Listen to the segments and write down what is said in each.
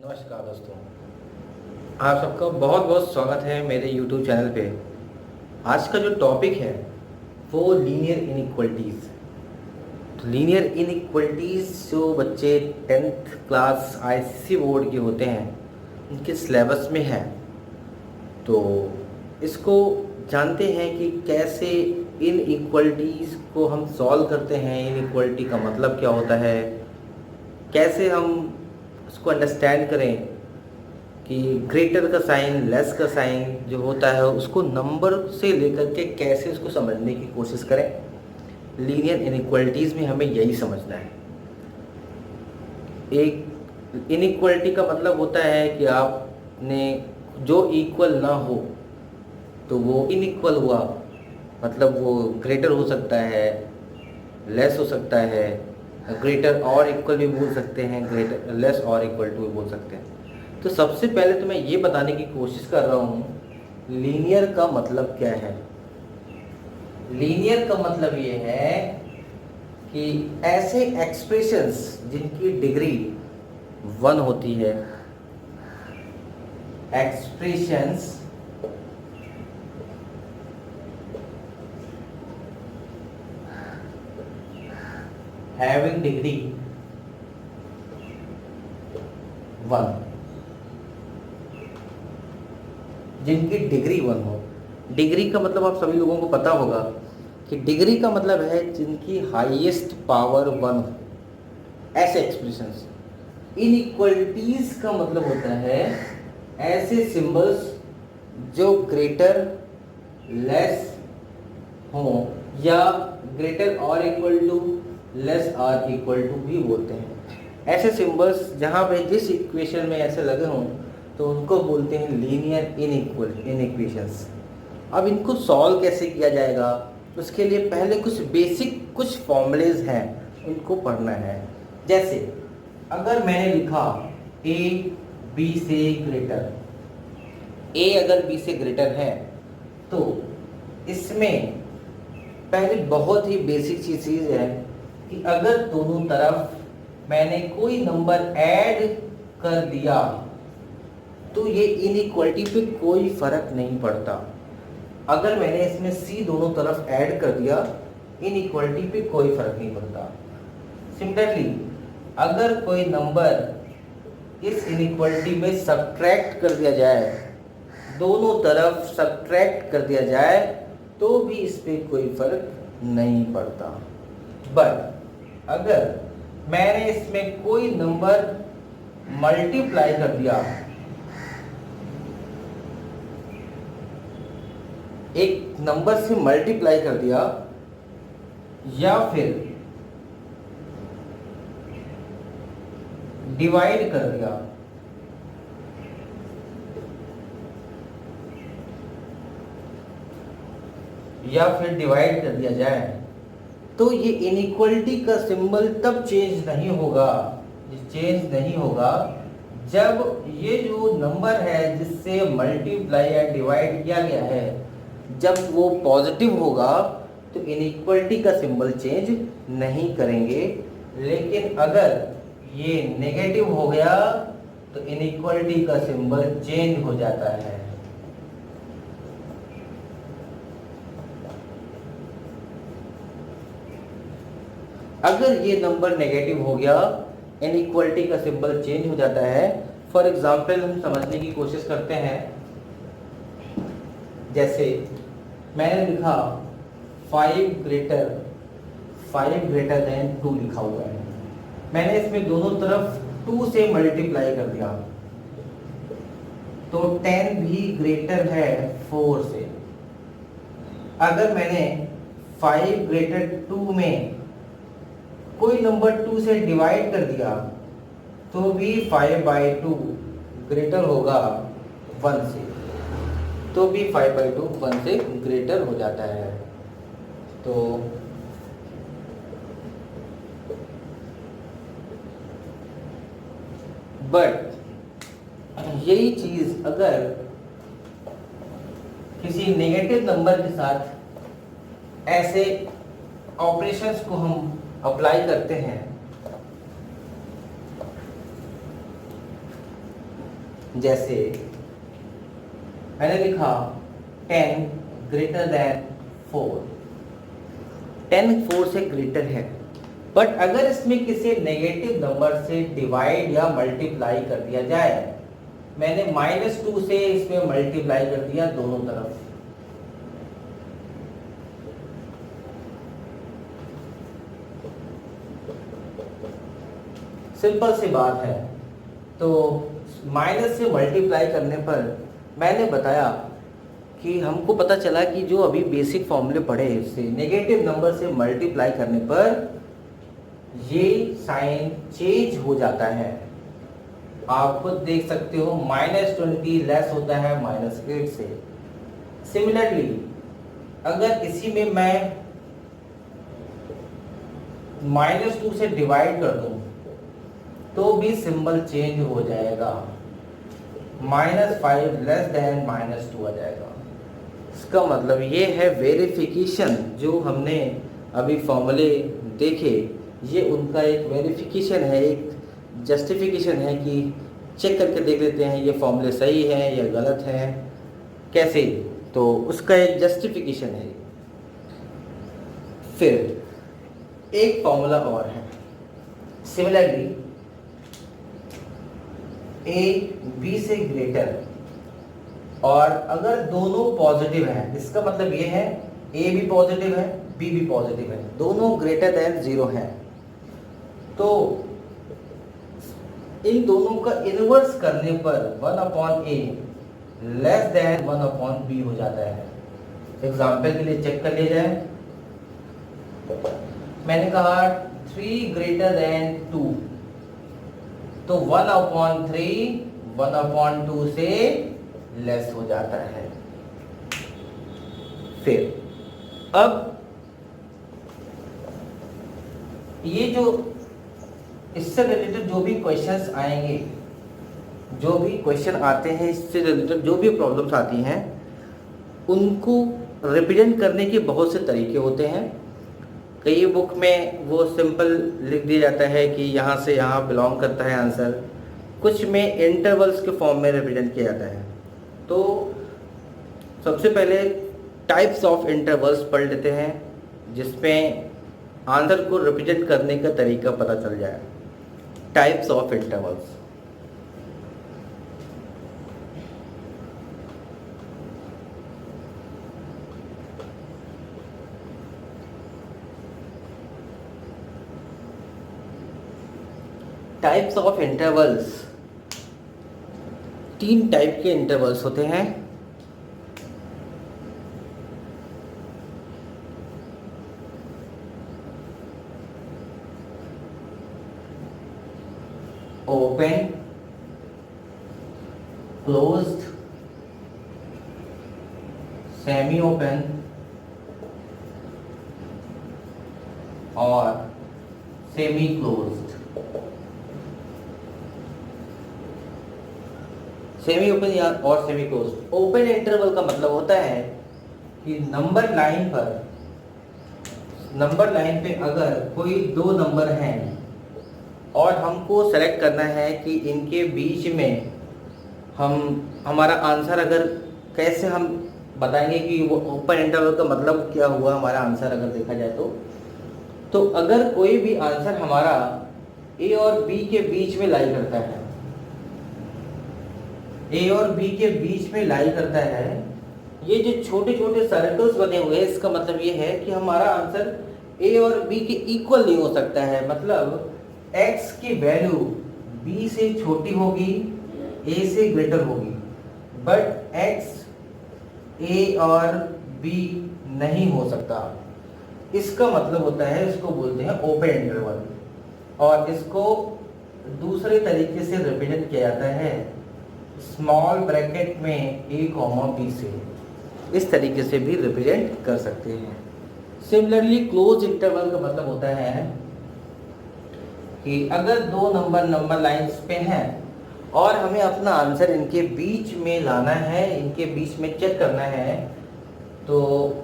नमस्कार दोस्तों, आप सबका बहुत बहुत स्वागत है मेरे YouTube चैनल पे। आज का जो टॉपिक है वो लीनियर इनइक्वलिटीज़। तो लीनियर इनइक्वलिटीज़ जो बच्चे 10th क्लास आईसीएसई बोर्ड के होते हैं उनके सिलेबस में है, तो इसको जानते हैं कि कैसे इनइक्वलिटीज़ को हम सॉल्व करते हैं, इनइक्वलिटी का मतलब क्या होता है, कैसे हम उसको अंडरस्टैंड करें कि ग्रेटर का साइन, लेस का साइन जो होता है उसको नंबर से लेकर के कैसे उसको समझने की कोशिश करें। लीनियर इनइक्वलिटीज़ में हमें यही समझना है। एक इनइक्वलिटी का मतलब होता है कि आपने जो इक्वल ना हो तो वो इनइक्वल हुआ, मतलब वो ग्रेटर हो सकता है, लेस हो सकता है, ग्रेटर और इक्वल भी बोल सकते हैं, ग्रेटर लेस और इक्वल टू भी बोल सकते हैं। तो सबसे पहले तो मैं ये बताने की कोशिश कर रहा हूँ लीनियर का मतलब क्या है। लीनियर का मतलब ये है कि ऐसे एक्सप्रेशंस जिनकी डिग्री 1 होती है, एक्सप्रेशंस having degree 1, जिनकी डिग्री 1 हो। डिग्री का मतलब आप सभी लोगों को पता होगा कि डिग्री का मतलब है जिनकी हाईएस्ट पावर 1 हो, ऐसे एक्सप्रेशंस। इनइक्वलिटीज का मतलब होता है ऐसे सिंबल्स जो ग्रेटर, लेस हो या ग्रेटर और इक्वल टू, लेस और इक्वल टू भी बोलते हैं। ऐसे सिंबल्स जहाँ पे जिस इक्वेशन में ऐसे लगे हों तो उनको बोलते हैं लीनियर इनइक्वेशंस। अब इनको सॉल्व कैसे किया जाएगा, उसके लिए पहले कुछ फॉर्मूलेज हैं, उनको पढ़ना है। जैसे अगर मैंने लिखा ए बी से ग्रेटर, ए अगर बी से ग्रेटर है तो इसमें पहले बहुत ही बेसिक चीज़ है कि अगर दोनों तरफ मैंने कोई नंबर ऐड कर दिया तो ये इनइक्वलिटी पे कोई फर्क नहीं पड़ता। अगर मैंने इसमें सी दोनों तरफ ऐड कर दिया, इनइक्वलिटी पे कोई फर्क नहीं पड़ता। सिमिलरली अगर कोई नंबर इस इनइक्वलिटी में सब्ट्रैक्ट कर दिया जाए, दोनों तरफ सब्ट्रैक्ट कर दिया जाए तो भी इस पर कोई फर्क नहीं पड़ता। बट अगर मैंने इसमें कोई नंबर मल्टीप्लाई कर दिया, एक नंबर से मल्टीप्लाई कर दिया या फिर डिवाइड कर दिया, डिवाइड कर दिया जाए तो ये इनइक्वलिटी का सिंबल तब चेंज नहीं होगा जब ये जो नंबर है जिससे मल्टीप्लाई या डिवाइड किया गया है, जब वो पॉजिटिव होगा तो इनइक्वलिटी का सिंबल चेंज नहीं करेंगे। लेकिन अगर ये नेगेटिव हो गया तो इनइक्वलिटी का सिंबल चेंज हो जाता है। अगर ये नंबर नेगेटिव हो गया, इनइक्वलिटी का सिंबल चेंज हो जाता है। फॉर एग्जाम्पल हम समझने की कोशिश करते हैं। जैसे मैंने लिखा 5 ग्रेटर देन 2 लिखा हुआ है, मैंने इसमें दोनों तरफ 2 से मल्टीप्लाई कर दिया तो 10 भी ग्रेटर है 4 से। अगर मैंने 5 ग्रेटर 2 में कोई नंबर 2 से डिवाइड कर दिया तो भी 5/2 ग्रेटर होगा 1 से, तो भी 5/2 1 से ग्रेटर हो जाता है। तो बट यही चीज अगर किसी नेगेटिव नंबर के साथ ऐसे ऑपरेशंस को हम अप्लाई करते हैं जैसे मैंने लिखा 10 ग्रेटर देन 4, 10 4 से ग्रेटर है, बट अगर इसमें किसी नेगेटिव नंबर से डिवाइड या मल्टीप्लाई कर दिया जाए, मैंने -2 से इसमें मल्टीप्लाई कर दिया दोनों तरफ, सिंपल सी बात है। तो माइनस से मल्टीप्लाई करने पर मैंने बताया कि हमको पता चला कि जो अभी बेसिक फॉर्मूले पढ़े इससे नेगेटिव नंबर से मल्टीप्लाई करने पर ये साइन चेंज हो जाता है। आप खुद देख सकते हो, -20 लेस होता है -8 से। सिमिलरली अगर इसी में मैं -2 से डिवाइड कर दूं तो भी सिंबल चेंज हो जाएगा, -5 लेस देन -2 आ जाएगा। इसका मतलब ये है वेरिफिकेशन, जो हमने अभी फॉर्मूले देखे ये उनका एक वेरिफिकेशन है, एक जस्टिफिकेशन है कि चेक करके देख लेते हैं ये फॉर्मूले सही है या गलत है, कैसे, तो उसका एक जस्टिफिकेशन है। फिर एक फॉर्मूला और है, सिमिलरली ए बी से ग्रेटर, और अगर दोनों पॉजिटिव हैं, इसका मतलब ये है ए भी पॉजिटिव है बी भी पॉजिटिव है, दोनों ग्रेटर देन 0 है, तो इन दोनों का इनवर्स करने पर 1/a लेस देन 1/b हो जाता है। एग्जाम्पल के लिए चेक कर लिया जाए, मैंने कहा 3 ग्रेटर देन 2, तो 1/3 1/2 से लेस हो जाता है। फिर अब ये जो इससे रिलेटेड जो भी क्वेश्चंस आएंगे, जो भी क्वेश्चन आते हैं इससे रिलेटेड जो भी प्रॉब्लम्स आती हैं, उनको रिप्रेजेंट करने के बहुत से तरीके होते हैं। कई बुक में वो सिंपल लिख दिया जाता है कि यहाँ से यहाँ बिलोंग करता है आंसर, कुछ में इंटरवल्स के फॉर्म में रिप्रेजेंट किया जाता है। तो सबसे पहले टाइप्स ऑफ इंटरवल्स पढ़ लेते हैं, जिसमें आंसर को रिप्रेजेंट करने का तरीका पता चल जाए। Types of intervals, types of intervals, 3 type के इंटरवल्स होते हैं। ओपन, क्लोज्ड, सेमी ओपन और सेमी क्लोज्ड। सेमी ओपन या और सेमी क्लोज्ड। ओपन इंटरवल का मतलब होता है कि नंबर लाइन पे अगर कोई 2 नंबर हैं और हमको सेलेक्ट करना है कि इनके बीच में हमारा आंसर, अगर कैसे हम बताएंगे कि वो ओपन इंटरवल का मतलब क्या हुआ हमारा आंसर अगर देखा जाए तो अगर कोई भी आंसर हमारा ए और बी के बीच में लाई करता है, ए और बी के बीच में लाई करता है, ये जो छोटे छोटे सर्कल्स बने हुए हैं, इसका मतलब ये है कि हमारा आंसर ए और बी के इक्वल नहीं हो सकता है। मतलब x की वैल्यू b से छोटी होगी, a से ग्रेटर होगी, बट x a और b नहीं हो सकता। इसका मतलब होता है, इसको बोलते हैं ओपन इंटरवल, और इसको दूसरे तरीके से रिप्रेजेंट किया जाता है स्मॉल ब्रैकेट में a, b से, इस तरीके से भी रिप्रेजेंट कर सकते हैं। सिमिलरली क्लोज इंटरवल का मतलब होता है कि अगर 2 नंबर लाइंस पे हैं और हमें अपना आंसर इनके बीच में लाना है, इनके बीच में चेक करना है, तो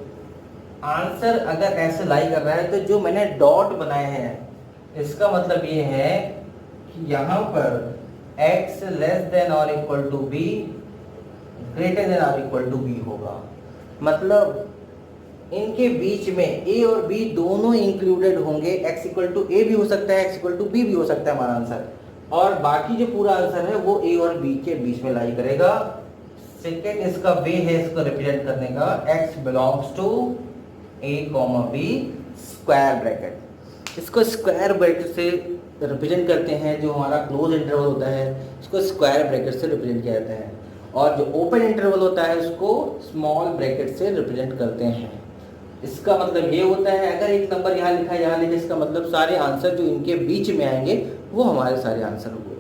आंसर अगर ऐसे लाई कर रहा है तो जो मैंने डॉट बनाए हैं, इसका मतलब ये है कि यहाँ पर x लेस देन और equal to b greater than और इक्वल टू b होगा। मतलब इनके बीच में a और b दोनों इंक्लूडेड होंगे। x इक्वल टू a भी हो सकता है, x इक्वल टू b भी हो सकता है हमारा आंसर, और बाकी जो पूरा आंसर है वो a और b के बीच में लाई करेगा। सेकेंड इसका वे है इसको रिप्रेजेंट करने का, x belongs to a comma b square bracket. इसको स्क्वायर ब्रैकेट से रिप्रेजेंट करते हैं, जो हमारा क्लोज इंटरवल होता है इसको स्क्वायर ब्रैकेट से रिप्रेजेंट किया जाता है, और जो ओपन इंटरवल होता है उसको स्मॉल ब्रैकेट से रिप्रेजेंट करते हैं। इसका मतलब ये होता है अगर एक नंबर यहाँ लिखा है यहाँ लिखा, इसका मतलब सारे आंसर जो इनके बीच में आएंगे वो हमारे सारे आंसर हुए।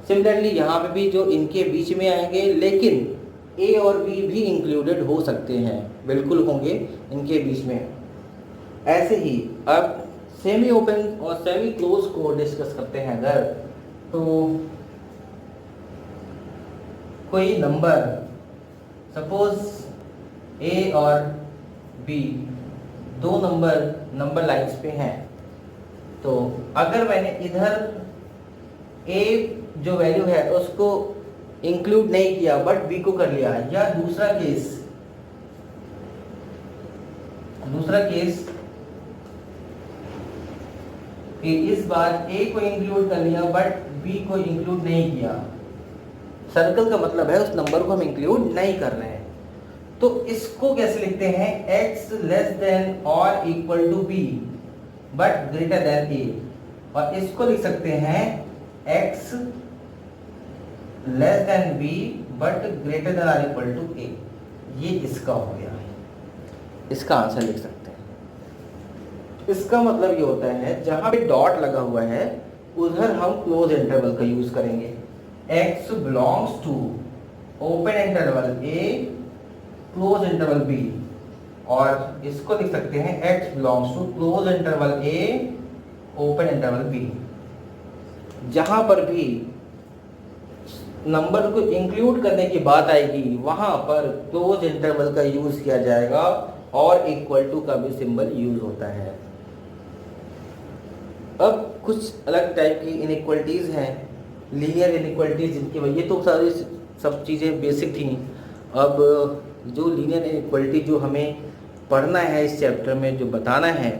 सिमिलरली यहाँ पे भी जो इनके बीच में आएंगे, लेकिन ए और बी भी इंक्लूडेड हो सकते हैं, बिल्कुल होंगे इनके बीच में। ऐसे ही अब सेमी ओपन और सेमी क्लोज को डिस्कस करते हैं। अगर तो कोई नंबर सपोज ए और बी दो नंबर लाइन्स पे हैं, तो अगर मैंने इधर ए जो वैल्यू है उसको इंक्लूड नहीं किया बट बी को कर लिया, या दूसरा केस कि इस बार ए को इंक्लूड कर लिया बट बी को इंक्लूड नहीं किया। सर्कल का मतलब है उस नंबर को हम इंक्लूड नहीं कर रहे हैं। तो इसको कैसे लिखते हैं, x लेस देन और equal to b but greater than a, और इसको लिख सकते हैं x less than b but greater than और इक्वल टू a। ये इसका हो गया, इसका आंसर लिख सकते हैं। इसका मतलब ये होता है जहां पे डॉट लगा हुआ है उधर हम क्लोज इंटरवल का यूज करेंगे। x belongs to open interval a close interval b, और इसको लिख सकते हैं x belongs to close interval a open interval b। जहां पर भी नंबर को इंक्लूड करने की बात आएगी वहां पर क्लोज इंटरवल का यूज किया जाएगा, और इक्वल टू का भी सिंबल यूज होता है। अब कुछ अलग टाइप की इनइक्वलिटीज हैं, लीनियर इनइक्वलिटीज, जिनकी ये तो सारी सब चीज़ें बेसिक थी। अब जो लीनियर इनइक्वलिटी जो हमें पढ़ना है इस चैप्टर में, जो बताना है,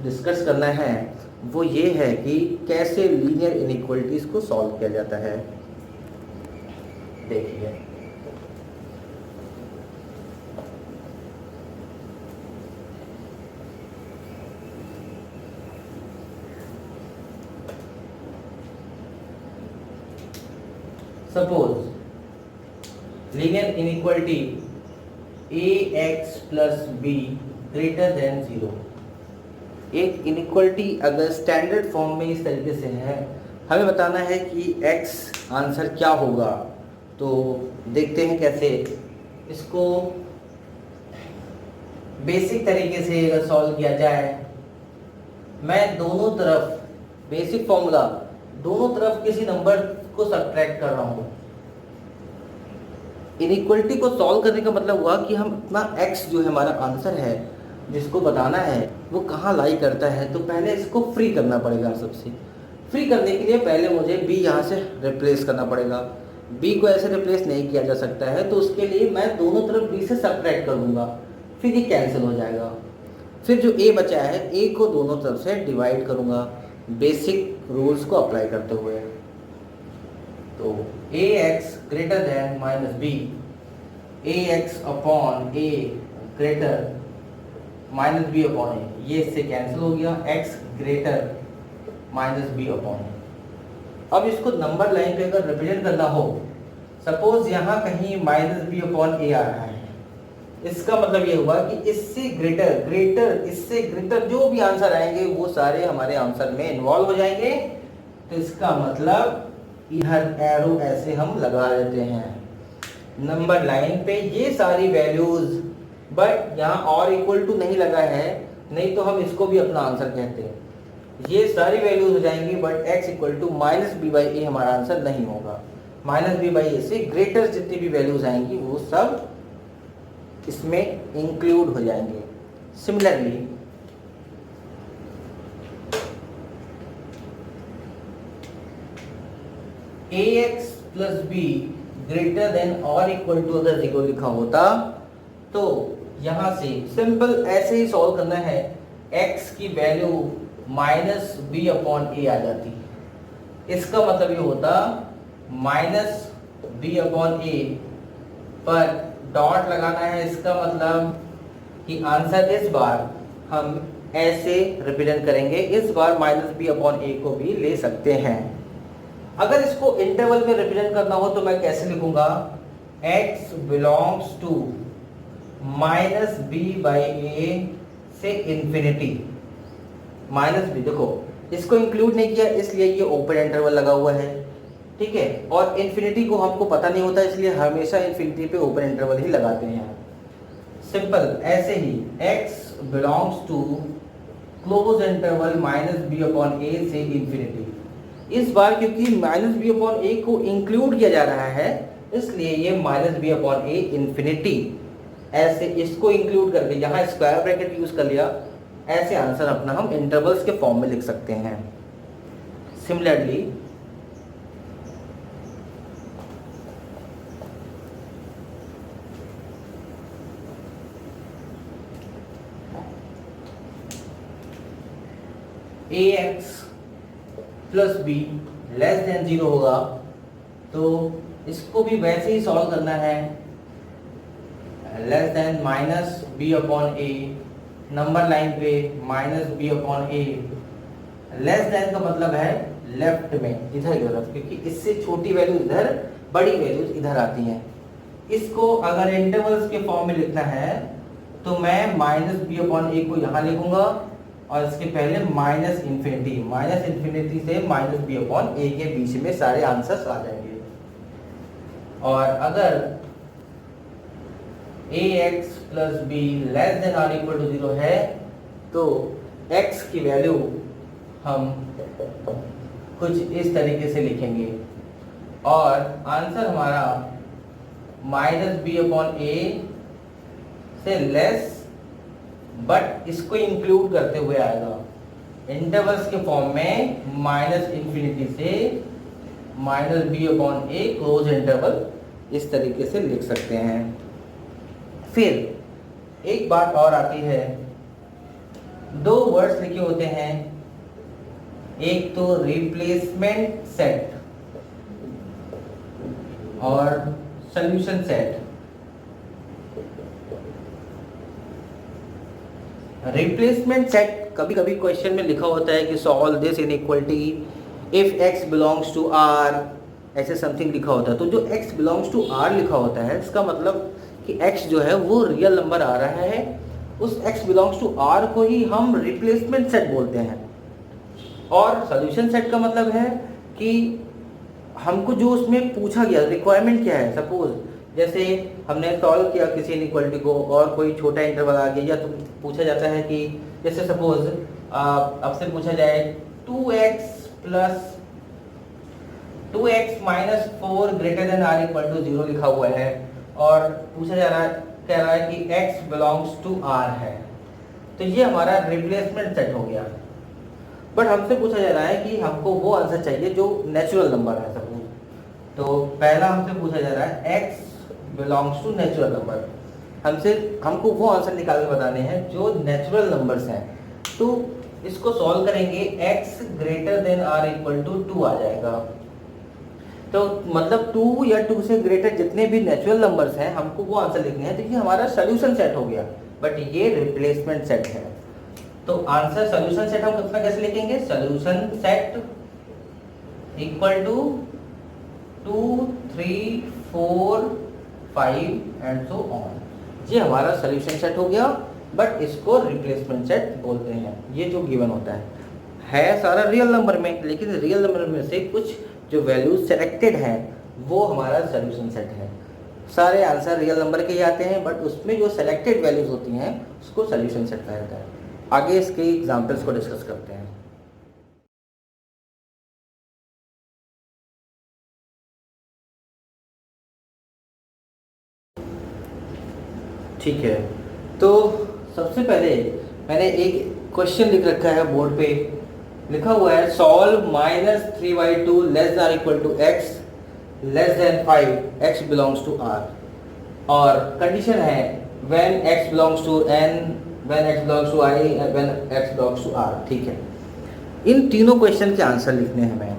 डिस्कस करना है, वो ये है कि कैसे लीनियर इनइक्वलिटीज को सॉल्व किया जाता है। देखिए, suppose linear inequality ax plus b greater then 0। एक इनइक्वलिटी अगर स्टैंडर्ड फॉर्म में इस तरीके से है, हमें बताना है कि x आंसर क्या होगा। तो देखते हैं कैसे इसको बेसिक तरीके से अगर सॉल्व किया जाए। मैं दोनों तरफ बेसिक फॉर्मूला, दोनों तरफ किसी नंबर को सब्ट्रैक्ट कर रहा हूँ। इनइक्वलिटी को सॉल्व करने का मतलब हुआ कि हम अपना x जो है हमारा आंसर है जिसको बताना है वो कहाँ लाई करता है। तो पहले इसको फ्री करना पड़ेगा। सबसे फ्री करने के लिए पहले मुझे b यहाँ से रिप्लेस करना पड़ेगा। b को ऐसे रिप्लेस नहीं किया जा सकता है, तो उसके लिए मैं दोनों तरफ b से सब्ट्रैक्ट कर दूंगा, फिर ये कैंसिल हो जाएगा। फिर जो a बचा है a को दोनों तरफ से डिवाइड करूँगा बेसिक रूल्स को अप्लाई करते हुए। तो ax greater than minus b, ax upon a greater minus b upon a, ये इससे कैंसिल हो गया। x greater minus b upon a। अब इसको नंबर लाइन पे अगर रिप्रेजेंट करना हो, सपोज यहाँ कहीं माइनस b अपॉन a आ रहा है, इसका मतलब ये हुआ कि इससे इससे ग्रेटर जो भी आंसर आएंगे वो सारे हमारे आंसर में इन्वॉल्व हो जाएंगे। तो इसका मतलब इधर एरो ऐसे हम लगा देते हैं नंबर लाइन पे ये सारी वैल्यूज, बट यहाँ और इक्वल टू नहीं लगा है, नहीं तो हम इसको भी अपना आंसर कहते हैं। ये सारी वैल्यूज हो जाएंगी, but x equal to minus B by A हमारा आंसर नहीं होगा। माइनस बी बाई ए से ग्रेटर जितनी भी वैल्यूज आएंगी वो सब इसमें इंक्लूड हो जाएंगे। Similarly A X plus be greater than और इक्वल टू अगर 0 लिखा होता तो यहां से सिंपल ऐसे ही सॉल्व करना है, x की वैल्यू माइनस बी अपॉन ए आ जाती। इसका मतलब ये होता माइनस बी अपॉन ए पर डॉट लगाना है। इसका मतलब कि आंसर इस बार हम ऐसे रिप्रेजेंट करेंगे, इस बार माइनस बी अपॉन ए को भी ले सकते हैं। अगर इसको इंटरवल में रिप्रेजेंट करना हो तो मैं कैसे लिखूंगा, x belongs to minus B by A से इंफिनिटी। माइनस बी, देखो इसको इंक्लूड नहीं किया इसलिए ये ओपन इंटरवल लगा हुआ है, ठीक है। और इंफिनिटी को हमको पता नहीं होता इसलिए हमेशा इंफिनिटी पे ओपन इंटरवल ही लगाते हैं। सिंपल ऐसे ही x belongs to close interval minus B upon A से इंफिनिटी। इस बार क्योंकि माइनस बी अपॉन ए को इंक्लूड किया जा रहा है इसलिए ये माइनस बी अपॉन ए इंफिनिटी, ऐसे इसको इंक्लूड करके यहाँ स्क्वायर ब्रैकेट यूज कर लिया, ऐसे आंसर अपना हम इंटरवल्स के फॉर्म में लिख सकते हैं। सिमिलरली ए X plus B less then 0 होगा तो इसको भी वैसे ही सॉल्व करना है, less than minus B upon A, number line पे minus B upon A. Less than का मतलब है लेफ्ट में, इधर की तरफ, क्योंकि इससे छोटी वैल्यू इधर, बड़ी वैल्यूज इधर आती हैं। इसको अगर इंटरवल्स के फॉर्म में लिखना है तो मैं माइनस बी अपॉन ए को यहाँ लिखूंगा और इसके पहले माइनस इन्फिनिटी से माइनस बी अपॉन ए के बीच में सारे आंसर्स आ जाएंगे। और अगर A X plus B less than और इक्वल टू 0 है तो x की वैल्यू हम कुछ इस तरीके से लिखेंगे और आंसर हमारा माइनस बी अपॉन ए से लेस बट इसको इंक्लूड करते हुए आएगा। इंटरवल्स के फॉर्म में माइनस इन्फिनिटी से माइनस बी अपॉन ए क्लोज इंटरवल, इस तरीके से लिख सकते हैं। फिर एक बात और आती है, दो वर्ड्स लिखे होते हैं, एक तो रिप्लेसमेंट सेट और सॉल्यूशन सेट। रिप्लेसमेंट सेट कभी कभी क्वेश्चन में लिखा होता है कि solve this inequality if x belongs to r, ऐसे समथिंग लिखा होता है। तो जो x बिलोंग्स टू r लिखा होता है इसका मतलब कि x जो है वो रियल नंबर आ रहा है, उस x बिलोंग्स टू r को ही हम रिप्लेसमेंट सेट बोलते हैं। और सॉल्यूशन सेट का मतलब है कि हमको जो उसमें पूछा गया रिक्वायरमेंट क्या है, सपोज जैसे हमने सॉल्व किया किसी इनइक्वालिटी को और कोई छोटा इंटरवल आ गया, या तो पूछा जाता है कि जैसे सपोज आपसे पूछा जाए 2x minus 4 greater than or equal to 0 लिखा हुआ है और पूछा जा रहा है, कह रहा है कि x बिलोंग्स टू r है, तो ये हमारा रिप्लेसमेंट सेट हो गया। बट हमसे पूछा जा रहा है कि हमको वो आंसर चाहिए जो नेचुरल नंबर है सपोज, तो पहला हमसे पूछा जा रहा है x belongs to natural number, हमको वो आंसर निकाल के बताने हैं जो नेचुरल नंबर्स हैं। तो इसको सॉल्व करेंगे, x greater than or equal to 2 आ जाएगा। तो मतलब 2 या 2 से ग्रेटर जितने भी नेचुरल नंबर्स हैं हमको वो आंसर लिखने हैं, तो ये हमारा सोल्यूशन सेट हो गया, बट ये रिप्लेसमेंट सेट है। तो आंसर सोल्यूशन सेट हम कितना कैसे लिखेंगे, solution set equal to 2, 3, 4, 5 and so on. ये हमारा सोल्यूशन सेट हो गया, बट इसको रिप्लेसमेंट सेट बोलते हैं। ये जो गिवन होता है सारा रियल नंबर में, लेकिन रियल नंबर में से कुछ जो वैल्यूज सेलेक्टेड हैं वो हमारा सोल्यूशन सेट है। सारे आंसर रियल नंबर के ही आते हैं, बट उसमें जो सेलेक्टेड वैल्यूज होती हैं उसको सोल्यूशन सेट कहा जाता है। आगे इसके एग्जाम्पल्स को डिस्कस करते हैं। ठीक है, तो सबसे पहले मैंने एक क्वेश्चन लिख रखा है बोर्ड पे, लिखा हुआ है solve -3/2 less than equal to x less than 5 x belongs to r, और कंडीशन है when x belongs to n, when x belongs to i, when x belongs to r। ठीक है, इन तीनों क्वेश्चन के आंसर लिखने हैं हमें।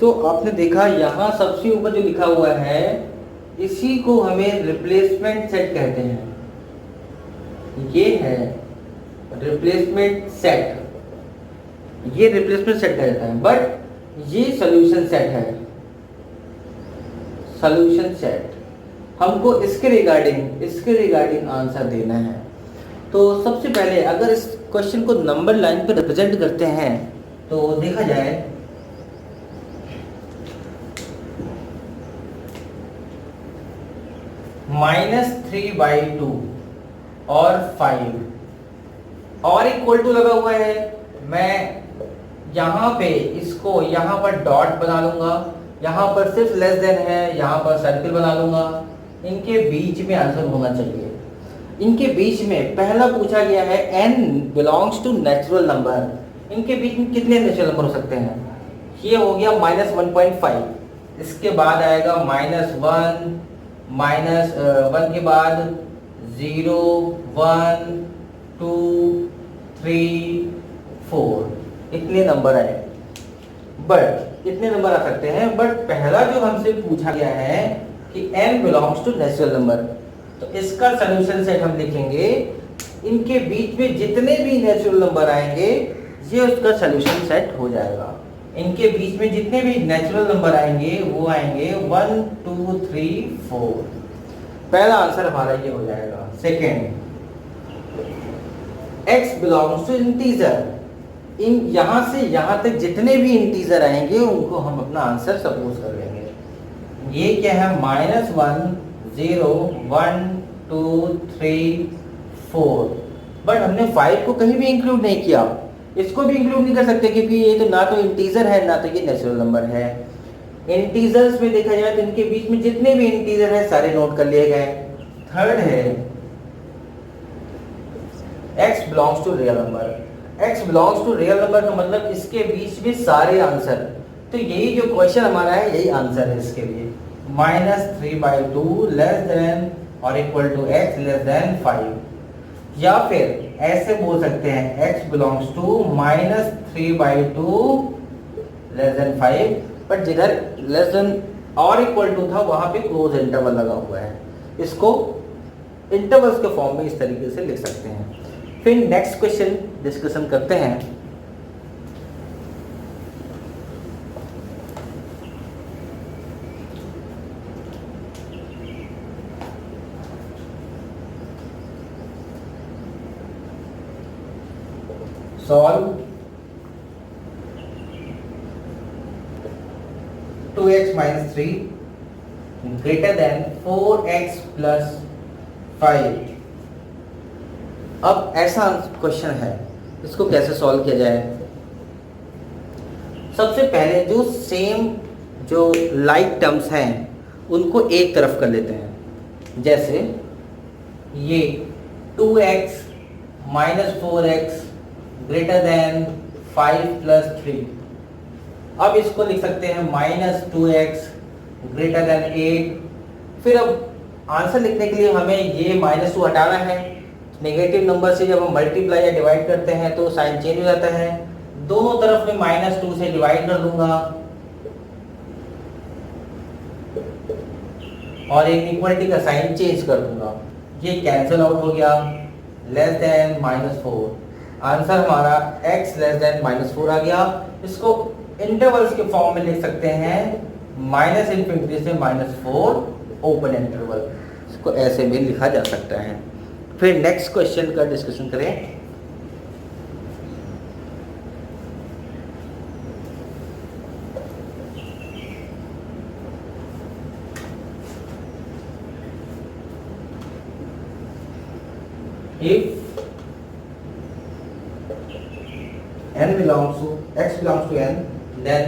तो आपने देखा यहाँ सबसे ऊपर जो लिखा हुआ है इसी को हमें रिप्लेसमेंट सेट कहते हैं। ये है रिप्लेसमेंट सेट, ये रिप्लेसमेंट सेट कहा जाता है, बट ये सॉल्यूशन सेट है। सॉल्यूशन सेट हमको इसके रिगार्डिंग आंसर देना है। तो सबसे पहले अगर इस क्वेश्चन को नंबर लाइन पर रिप्रेजेंट करते हैं तो देखा जाए -3/2 और 5 और इक्वल टू लगा हुआ है। मैं यहाँ पे इसको यहाँ पर डॉट बना लूंगा, यहाँ पर सिर्फ लेस देन है, यहाँ पर सर्किल बना लूंगा। इनके बीच में आंसर होना चाहिए। इनके बीच में पहला पूछा गया है n belongs to natural number. इनके बीच में कितने नेचुरल नंबर हो सकते हैं? ये हो गया -1.5, इसके बाद आएगा -1, -1 के बाद 0, 1, 2, 3, 4 इतने नंबर आए। बट इतने नंबर आ सकते हैं, बट पहला जो हमसे पूछा गया है कि n belongs to natural number, तो इसका सॉल्यूशन सेट हम लिखेंगे। इनके बीच में जितने भी नेचुरल नंबर आएंगे ये उसका सॉल्यूशन सेट हो जाएगा। इनके बीच में जितने भी नेचुरल नंबर आएंगे वो आएंगे 1, 2, 3, 4। पहला आंसर हमारा ये हो जाएगा। Second, x belongs to integer. इन यहाँ से यहाँ तक जितने भी इंटीजर आएंगे उनको हम अपना आंसर सपोज कर लेंगे। ये क्या है? -1, 0, 1, 2, 3, 4। बट हमने 5 को कहीं भी इंक्लूड नहीं किया, इसको भी इंक्लूड नहीं कर सकते क्योंकि ये तो ना तो इंटीजर है ना तो ये नेचुरल नंबर है। इंटीजर्स में देखा जाए तो इनके बीच में जितने भी इंटीजर है सारे नोट कर लिए गए। थर्ड है x belongs to real number. x belongs to real number का मतलब इसके बीच में सारे आंसर, तो यही जो क्वेश्चन हमारा है यही आंसर है इसके लिए। -3/2 लेस देन और equal to x less than 5, या फिर ऐसे बोल सकते हैं x belongs to -3/2 less than 5, but जिधर लेस देन और इक्वल टू था वहां पे क्लोज इंटरवल लगा हुआ है। इसको इंटरवल्स के फॉर्म में इस तरीके से लिख सकते हैं। फिर नेक्स्ट क्वेश्चन डिस्कशन करते हैं। Solve 2x - 3 greater than 4x plus 5। अब ऐसा क्वेश्चन है, इसको कैसे सॉल्व किया जाए? सबसे पहले जो सेम जो लाइक टर्म्स हैं उनको एक तरफ कर लेते हैं। जैसे ये 2x - 4x ग्रेटर देन 5 + 3। अब इसको लिख सकते हैं -2x ग्रेटर देन 8। फिर अब आंसर लिखने के लिए हमें ये -2 हटाना है। नेगेटिव नंबर से जब हम मल्टीप्लाई या डिवाइड करते हैं तो साइन चेंज हो जाता है। दोनों तरफ में -2 से डिवाइड कर दूंगा और एक इक्वलिटी का साइन चेंज कर दूंगा। ये कैंसिल आउट हो गया। लेस देन -4, आंसर हमारा x लेस देन -4 आ गया। इसको इंटरवल्स के फॉर्म में लिख सकते हैं -∞ से -4 ओपन इंटरवल। इसको ऐसे भी लिखा जा सकता है। फिर नेक्स्ट क्वेश्चन का डिस्कशन करें। If x belongs to n, then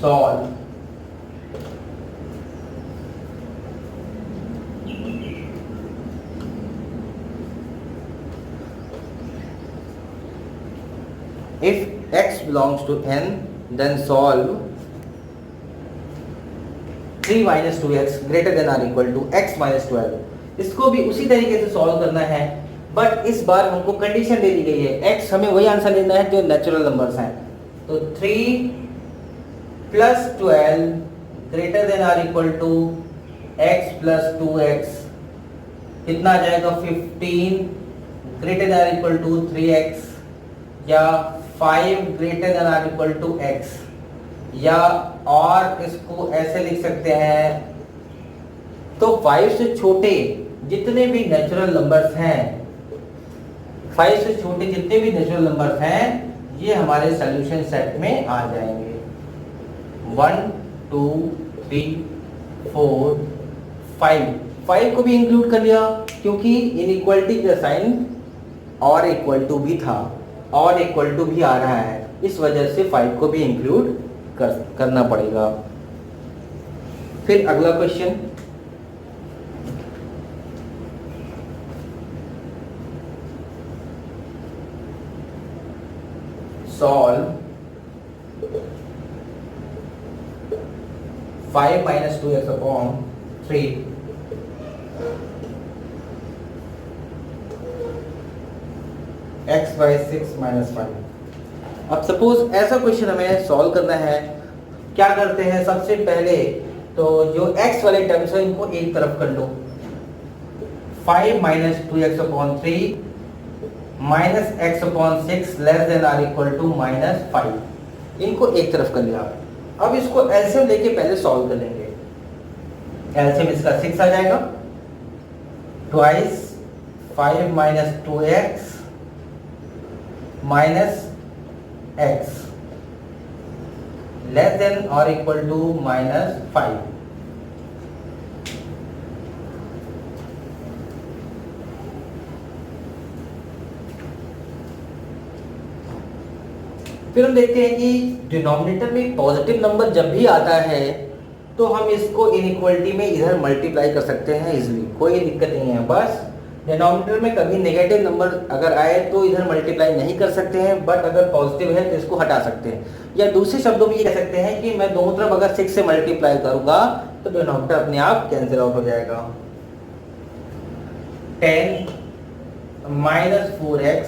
solve if x belongs to n, then solve 3 minus 2x greater than or equal to x minus 12। इसको भी उसी तरीके से सॉल्व करना है, बट इस बार हमको कंडीशन दे दी गई है x, हमें वही आंसर लेना है जो नेचुरल नंबर्स हैं। तो 3 plus 12 greater than or equal to x plus 2x कितना आ जाएगा 15 greater than or equal to 3x, या 5 greater than or equal to x, या और इसको ऐसे लिख सकते हैं। तो 5 से छोटे जितने भी नेचुरल नंबर्स हैं, 5 से छोटे जितने भी नेचुरल नंबर्स हैं, ये हमारे सॉल्यूशन सेट में आ जाएंगे। 1 2 3 4 5 को भी इंक्लूड कर लिया, क्योंकि इनइक्वालिटी का साइन और इक्वल टू भी था, और इक्वल टू भी आ रहा है, इस वजह से 5 को भी इंक्लूड करना पड़ेगा। फिर अगला question, solve 5 minus 2x upon 3 x by 6 minus 5। अब सपोज ऐसा क्वेश्चन हमें सॉल्व करना है, क्या करते हैं सबसे पहले तो जो x वाले टर्म्स है इनको एक तरफ कर लो। 5 minus 2x upon 3 minus x upon 6 less than or equal to minus 5, इनको एक तरफ कर लिया। अब इसको एलसीएम लेके पहले सॉल्व कर लेंगे। एलसीएम इसका 6 आ जाएगा, twice 5 minus 2x minus x less than और इक्वल टू माइनस 5। फिर हम देखते हैं कि डिनोमिनेटर में पॉजिटिव नंबर जब भी आता है तो हम इसको इनइक्वालिटी में इधर मल्टीप्लाई कर सकते हैं इजीली, कोई दिक्कत नहीं है। बस डिनोमिनेटर में कभी नेगेटिव नंबर अगर आए तो इधर मल्टीप्लाई नहीं कर सकते हैं, बट अगर पॉजिटिव है तो इसको हटा सकते हैं। या दूसरे शब्दों में ये कह सकते हैं कि मैं दोनों तरफ अगर 6 से मल्टीप्लाई करूंगा तो डिनोमिनेटर अपने आप कैंसिल आउट हो जाएगा। 10 minus 4x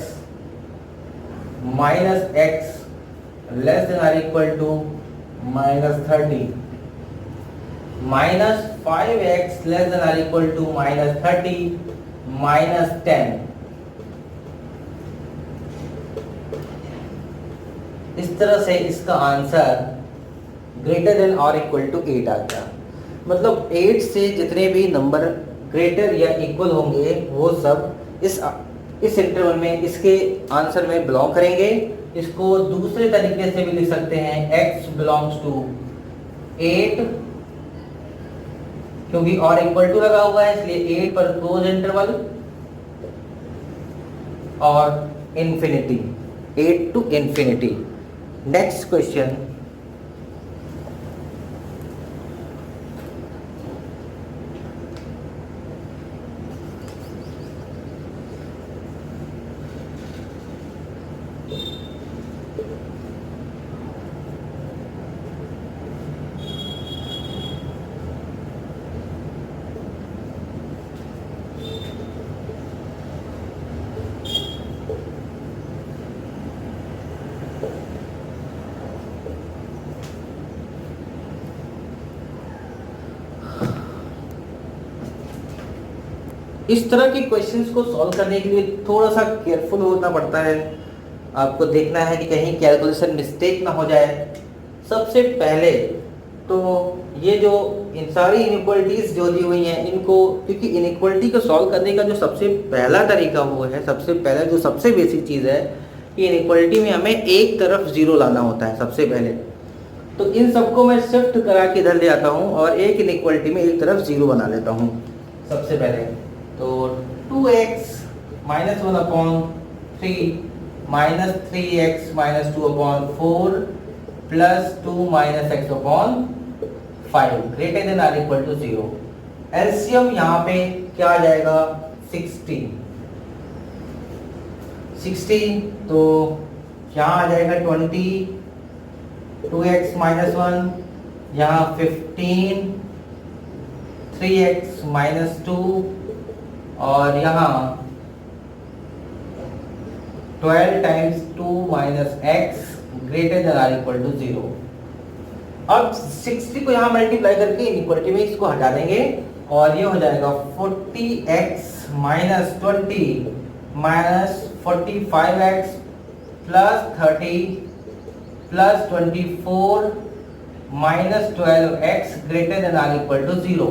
minus x less than or equal to minus 30 minus 5x less than or equal to minus 30 minus 10। इस तरह से इसका आंसर ग्रेटर देन और इक्वल टू 8 आ गया। मतलब 8 से जितने भी नंबर ग्रेटर या इक्वल होंगे वो सब इस इंटरवल में इसके आंसर में बिलोंग करेंगे। इसको दूसरे तरीके से भी लिख सकते हैं, x बिलोंग्स टू 8, क्योंकि और इक्वल टू लगा हुआ है इसलिए 8 पर क्लोज इंटरवल और infinity, 8 to infinity. Next question, इस तरह के क्वेश्चंस को सॉल्व करने के लिए थोड़ा सा केयरफुल होना पड़ता है। आपको देखना है कि कहीं कैलकुलेशन मिस्टेक ना हो जाए। सबसे पहले तो ये जो इन सारी इनइक्वालिटीज जो दी हुई हैं इनको, क्योंकि इनइक्वालिटी को सॉल्व करने का जो सबसे पहला तरीका वो है, सबसे पहला जो सबसे बेसिक चीज़ है कि इनइक्वालिटी में हमें एक तरफ ज़ीरो लाना होता है सबसे पहले। तो इन सबको मैं शिफ्ट करा के इधर ले आता हूँ और एक इनइक्वालिटी में एक तरफ ज़ीरो बना लेता हूँ सबसे पहले। तो 2x minus 1 upon 3 minus 3x minus 2 upon 4 plus 2 minus x upon 5 greater than or equal to 0। LCM यहाँ पे क्या आ जाएगा 16, तो यहाँ आ जाएगा 20, 2x माइनस 1, यहाँ 15 3x माइनस 2 और यहाँ 12 times 2 minus x greater than or equal to 0। अब 60 को यहाँ मल्टीप्लाई करके इनइक्वालिटी में इसको हटा देंगे और ये हो जाएगा 40x minus 20 minus 45x plus 30 plus 24 minus 12x greater than or equal to 0।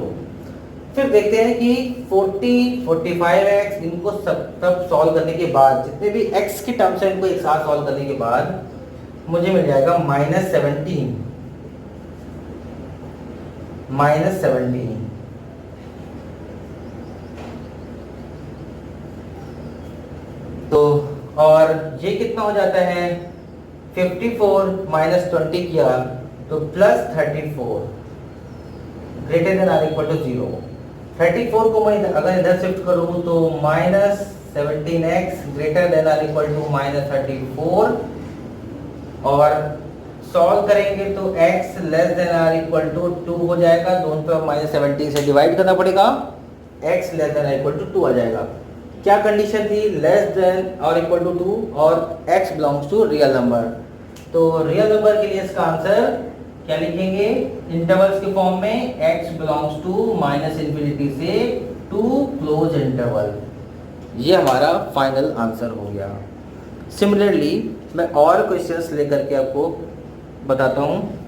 फिर देखते हैं कि 40, 45x इनको सब सॉल्व करने के बाद जितने भी x के टर्म्स हैं इनको एक साथ सॉल्व करने के बाद मुझे मिल जाएगा माइनस 17 तो और ये कितना हो जाता है 54 माइनस 20 किया तो plus 34 greater than or equal to 0। 34 को मैं अगर इधर शिफ्ट करूं तो minus 17x greater than or equal to minus 34 और सॉल्व करेंगे तो x less than or equal to 2 हो जाएगा। दोनों पे माइनस 17 से डिवाइड करना पड़ेगा, x less than or equal to 2 आ जाएगा। क्या कंडीशन थी? लेस देन और इक्वल टू 2 और x belongs to real number. तो रियल नंबर के लिए इसका आंसर क्या लिखेंगे? इंटरवल्स के फॉर्म में x belongs to minus infinity से टू क्लोज इंटरवल। ये हमारा फाइनल आंसर हो गया। सिमिलरली मैं और क्वेश्चंस लेकर के आपको बताता हूँ।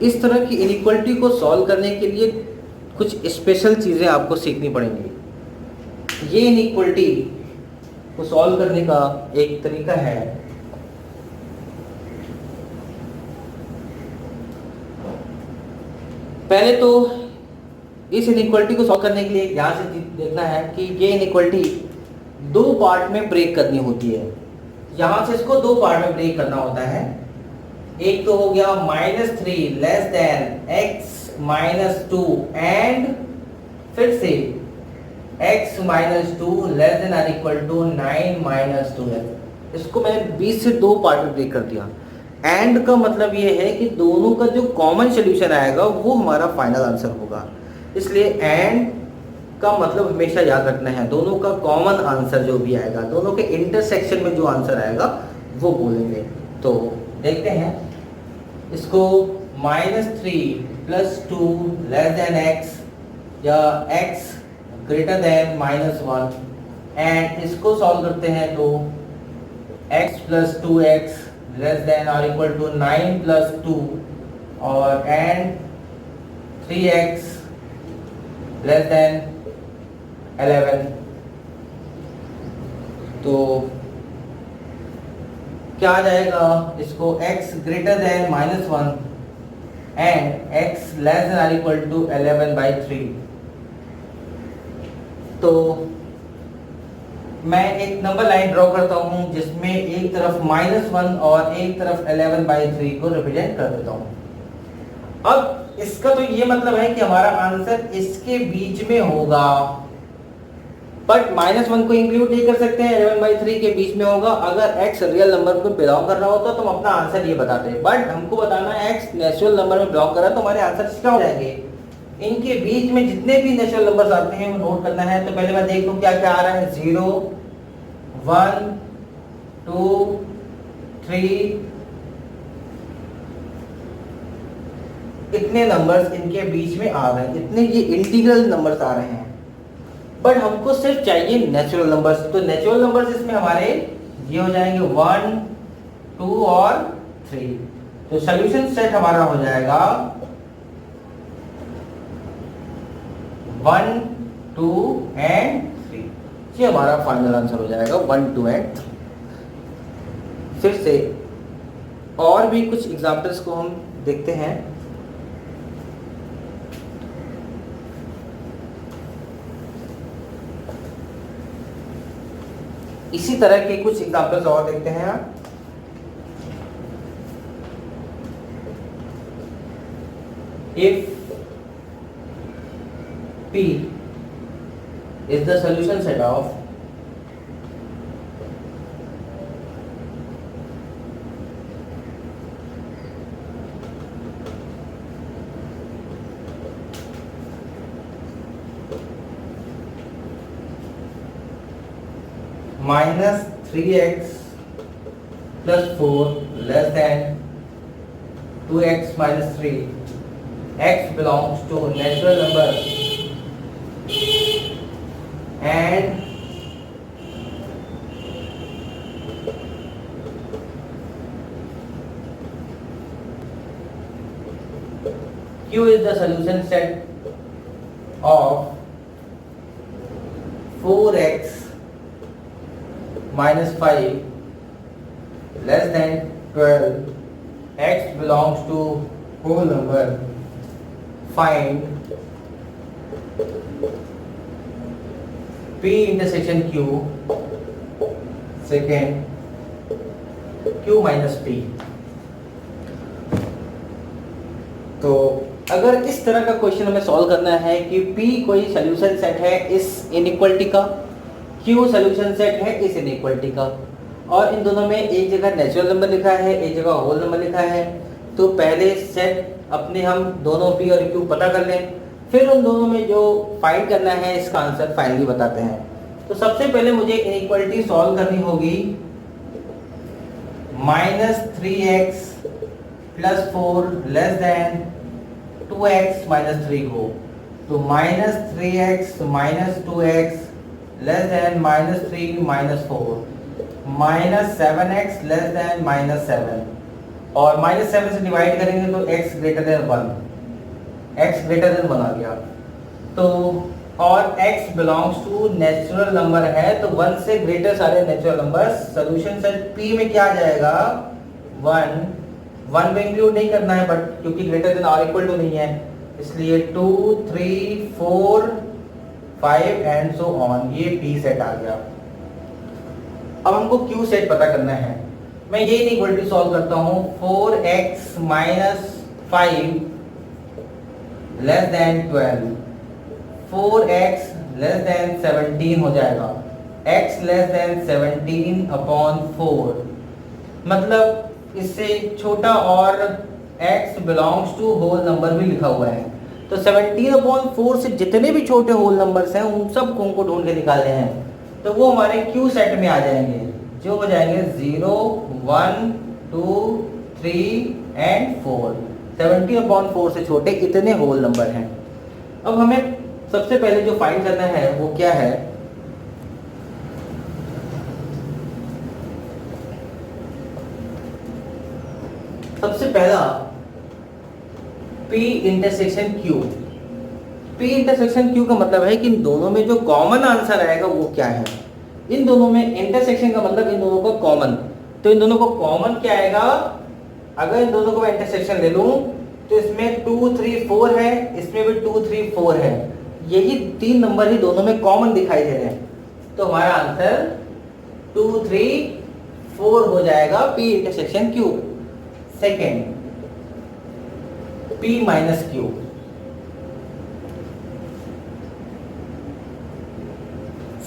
इस तरह की इनइक्वालिटी को सॉल्व करने के लिए कुछ स्पेशल चीज़ें आपको सीखनी पड़ेंगी। ये इनइक्वालिटी को सॉल्व करने का एक तरीका है। पहले तो इस इनइक्वालिटी को सॉल्व करने के लिए ध्यान से देखना है कि ये इनइक्वालिटी दो पार्ट में ब्रेक करनी होती है। यहाँ से इसको दो पार्ट में ब्रेक करना होता है। एक तो हो गया -3 less than x minus 2 and फिर से x minus 2 less than or equal to 9 minus 2x। इसको मैंने 20 से दो पार्ट में ब्रेक कर दिया। एंड का मतलब ये है कि दोनों का जो कॉमन सोल्यूशन आएगा वो हमारा फाइनल आंसर होगा। इसलिए एंड का मतलब हमेशा याद रखना है, दोनों का कॉमन आंसर जो भी आएगा, दोनों के इंटरसेक्शन में जो आंसर आएगा वो बोलेंगे। तो देखते हैं इसको -3 प्लस 2 लेस देन x या x ग्रेटर देन -1 एंड इसको सॉल्व करते हैं तो x plus 2x less than और इक्वल टू 9 प्लस 2 और एंड 3x लेस देन 11। तो क्या आ जाएगा? इसको x greater than -1 and x less than और इक्वल टू 11/3। तो मैं एक नंबर लाइन ड्रॉ करता हूं जिसमें एक तरफ -1 और एक तरफ 11/3 को रिप्रेजेंट कर देता हूं। अब इसका तो ये मतलब है कि हमारा आंसर इसके बीच में होगा, बट -1 को इंक्लूड नहीं कर सकते हैं, 11/3 के बीच में होगा। अगर x रियल नंबर को बिलोंग कर रहा होता तो हम अपना आंसर ये बताते हैं, बट हमको बताना है x नेचुरल नंबर में बिलोंग कर रहा है तो हमारे आंसर क्या हो जाएंगे? इनके बीच में जितने भी नेचुरल नंबर्स आते हैं वो नोट करना है। तो पहले मैं देख लूं क्या क्या आ रहा है। 0 1 2 3 इतने नंबर्स इनके बीच में आ रहे हैं, इतने ये इंटीग्रल नंबर्स आ रहे हैं। बट हमको सिर्फ चाहिए नेचुरल नंबर्स। तो नेचुरल नंबर्स इसमें हमारे ये हो जाएंगे 1 2 और 3। तो सॉल्यूशन सेट हमारा हो जाएगा 1 2 एंड 3। ये हमारा फाइनल आंसर हो जाएगा 1 2 एंड 3। फिर से और भी कुछ एग्जांपल्स को हम देखते हैं। इसी तरह के कुछ एग्जांपल्स और देखते हैं आप। If P is the solution set of minus 3x plus 4 less than 2x minus 3, x belongs to natural number and Q is the solution set of 4x minus 5 less than 12, x belongs to whole number, find P intersection Q, second Q minus P। तो अगर इस तरह का question हमें solve करना है कि P कोई सोल्यूशन सेट है इस इनइक्वालिटी का, Q सोल्यूशन सेट है इस इनइक्वालिटी का, और इन दोनों में एक जगह नेचुरल नंबर लिखा है, एक जगह होल नंबर लिखा है, तो पहले सेट अपने हम दोनों P और Q पता कर लें, फिर उन दोनों में जो फाइंड करना है इसका आंसर फाइनली बताते हैं। तो सबसे पहले मुझे इनइक्वालिटी सॉल्व करनी होगी -3x plus 4 less then 2x minus 3 को। तो -3x minus 2x less than -3 minus 4, -7x less than -7, और -7 से डिवाइड करेंगे तो x greater than 1, x greater than 1 आ गया। तो और x belongs to natural number है, तो 1 से ग्रेटर सारे natural number, solution set P में क्या आ जाएगा 1 में इंक्लूड नहीं करना है बट क्योंकि ग्रेटर देन और इक्वल टू नहीं है, इसलिए 2 3 4 5 एंड सो ऑन, ये P सेट आ गया। अब हमको Q सेट पता करना है। मैं ये इनइक्वालिटी सॉल्व करता हूँ, 4x minus 5 less than 12, 4x less than 17 हो जाएगा, x लेस देन 17 अपॉन 4, मतलब इससे छोटा और x belongs to whole number भी लिखा हुआ है। तो 17/4 से जितने भी छोटे होल नंबर्स हैं उन सब को हमको ढूंढ के निकालने हैं, तो वो हमारे Q सेट में आ जाएंगे, जो हो जाएंगे 0 1 2 3 एंड 4। 17/4 से छोटे इतने होल नंबर हैं। अब हमें सबसे पहले जो फाइंड करना है वो क्या है, सबसे पहला P intersection Q। P intersection Q का मतलब है कि इन दोनों में जो कॉमन आंसर आएगा वो क्या है। इन दोनों में इंटरसेक्शन का मतलब इन दोनों को कॉमन, तो इन दोनों को कॉमन क्या आएगा, अगर इन दोनों को मैं इंटरसेक्शन ले लूं तो इसमें 2 3 4 है, इसमें भी 2 3 4 है, यही 3 नंबर ही दोनों में कॉमन दिखाई दे रहे हैं, तो हमारा आंसर 2 3 4 हो जाएगा P intersection Q। Second P minus Q,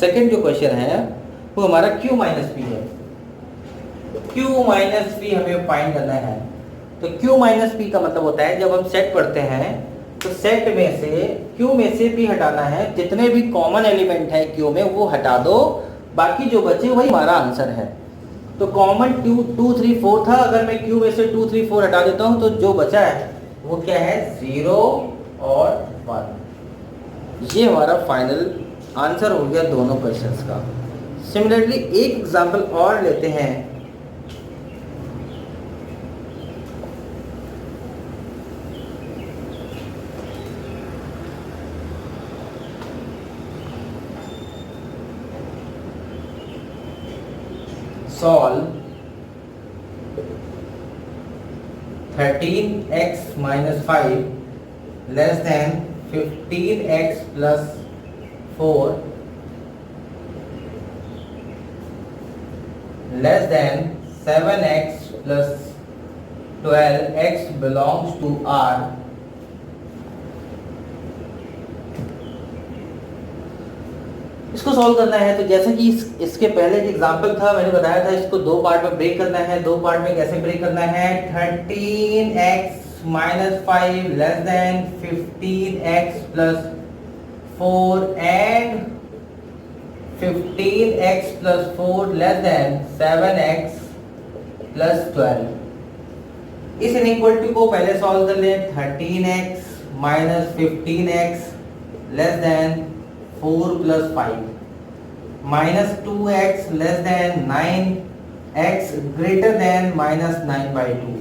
second जो क्वेश्चन है वो हमारा Q माइनस P है। Q माइनस P हमें फाइंड करना है। तो Q माइनस P का मतलब होता है जब हम सेट पढ़ते हैं तो सेट में से Q में से P हटाना है, जितने भी कॉमन एलिमेंट है Q में वो हटा दो, बाकी जो बचे वही हमारा आंसर है। तो कॉमन 2 3 4 था, अगर मैं Q में से 2 3 4 हटा देता हूं तो जो बचा है वो क्या है 0 और 1। ये हमारा फाइनल आंसर हो गया दोनों क्वेश्चंस का। सिमिलरली एक एग्जांपल और लेते हैं। Solve 13x minus 5 less than 15x plus 4 less than 7x plus 12x belongs to R, इसको सॉल्व करना है। तो जैसे कि इसके पहले एक एग्जांपल था, मैंने बताया था इसको दो पार्ट में ब्रेक करना है। दो पार्ट में कैसे ब्रेक करना है? 13x minus 5 less than 15x plus 4 and 15x plus 4 less than 7x plus 12। इस इनइक्वालिटी को पहले सॉल्व कर लें। 13x minus 15x less than 4 plus 5 minus 2x less then 9x greater than minus 9/2।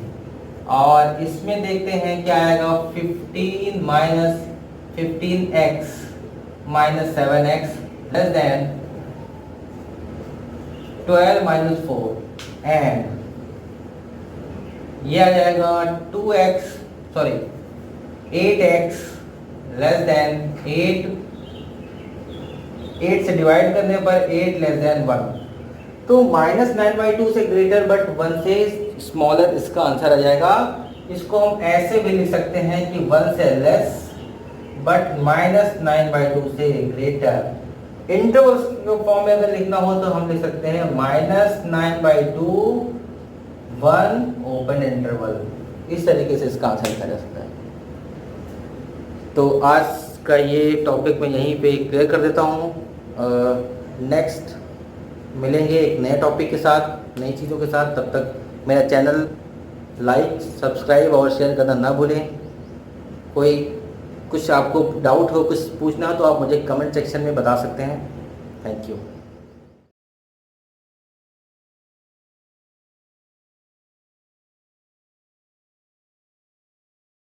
और इसमें देखते हैं क्या आएगा। 15 minus 15x minus 7x less then 12 minus 4 and ये आ जाएगा 8x लेस देन 8 से डिवाइड करने पर 8 लेस देन 1। तो माइनस 9/2 से ग्रेटर बट 1 से स्मॉलर इसका आंसर आ जाएगा। इसको हम ऐसे भी लिख सकते हैं कि 1 से लेस बट माइनस 9/2 से ग्रेटर। इंटरवल फॉर्म में अगर लिखना हो तो हम लिख सकते हैं माइनस 9/2 1 ओपन इंटरवल। इस तरीके से इसका आंसर लिखा जा सकता है। तो आज का ये टॉपिक मैं यहीं पे क्लियर कर देता हूँ। नेक्स्ट मिलेंगे एक नए टॉपिक के साथ, नई चीज़ों के साथ। तब तक मेरा चैनल लाइक, सब्सक्राइब और शेयर करना ना भूलें। कोई कुछ आपको डाउट हो, कुछ पूछना हो तो आप मुझे कमेंट सेक्शन में बता सकते हैं। Thank you.